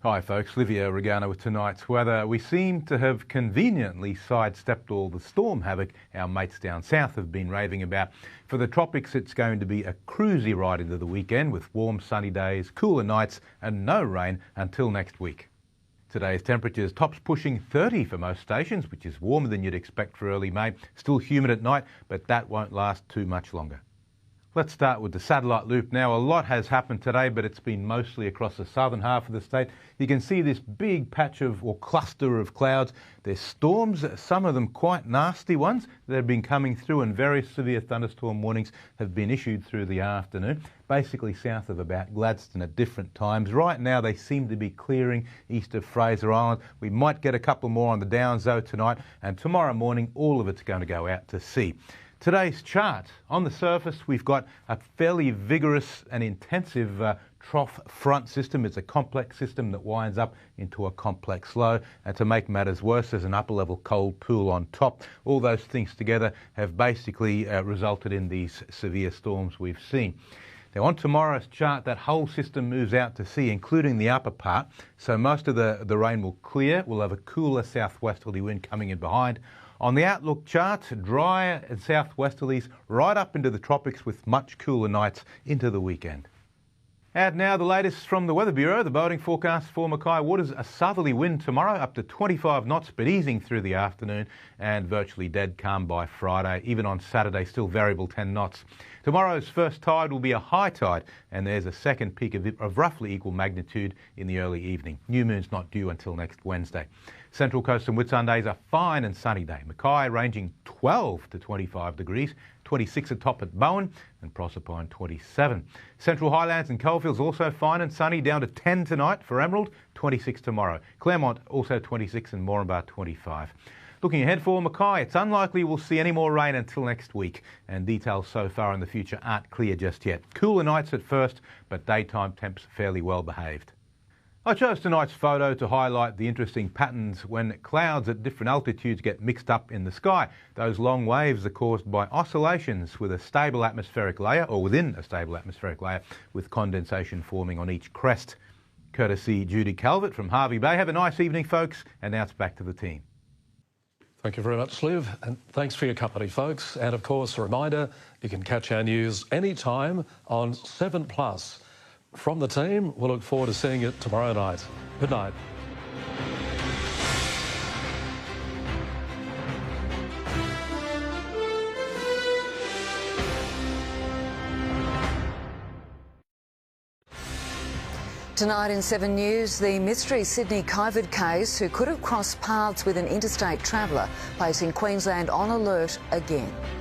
Hi folks, Livio, Regano with tonight's weather. We seem to have conveniently sidestepped all the storm havoc our mates down south have been raving about. For the tropics, it's going to be a cruisy ride into the weekend with warm sunny days, cooler nights and no rain until next week. Today's temperatures tops pushing 30 for most stations, which is warmer than you'd expect for early May. Still humid at night, but that won't last too much longer. Let's start with the satellite loop now. A lot has happened today, but it's been mostly across the southern half of the state. You can see this big patch of or cluster of clouds. There's storms, some of them quite nasty ones that have been coming through, and very severe thunderstorm warnings have been issued through the afternoon, basically south of about Gladstone at different times. Right now they seem to be clearing east of Fraser Island. We might get a couple more on the Downs though tonight, and tomorrow morning all of it's going to go out to sea. Today's chart, on the surface we've got a fairly vigorous and intensive trough front system. It's a complex system that winds up into a complex low, and to make matters worse there's an upper level cold pool on top. All those things together have basically resulted in these severe storms we've seen. Now on tomorrow's chart, that whole system moves out to sea, including the upper part, so most of the rain will clear. We'll have a cooler southwesterly wind coming in behind. On the outlook chart, dry and southwesterlies right up into the tropics with much cooler nights into the weekend. And now the latest from the Weather Bureau, the boating forecast for Mackay waters: a southerly wind tomorrow up to 25 knots but easing through the afternoon, and virtually dead calm by Friday. Even on Saturday still variable 10 knots. Tomorrow's first tide will be a high tide, and there's a second peak of roughly equal magnitude in the early evening. New moon's not due until next Wednesday. Central Coast and Whitsundays a fine and sunny day. Mackay ranging 12 to 25 degrees, 26 atop at Bowen, and Proserpine 27. Central Highlands and Coalfields also fine and sunny, down to 10 tonight for Emerald, 26 tomorrow. Claremont also 26 and Moranbah 25. Looking ahead for Mackay, it's unlikely we'll see any more rain until next week, and details so far in the future aren't clear just yet. Cooler nights at first, but daytime temps fairly well behaved. I chose tonight's photo to highlight the interesting patterns when clouds at different altitudes get mixed up in the sky. Those long waves are caused by oscillations with a stable atmospheric layer, or within a stable atmospheric layer, with condensation forming on each crest. Courtesy Judy Calvert from Hervey Bay. Have a nice evening, folks, and now it's back to the team. Thank you very much, Liv, and thanks for your company, folks. And of course, a reminder, you can catch our news anytime on 7+. From the team, we'll look forward to seeing you tomorrow night. Good night. Tonight in 7 News, the mystery Sydney COVID case who could have crossed paths with an interstate traveller, placing Queensland on alert again.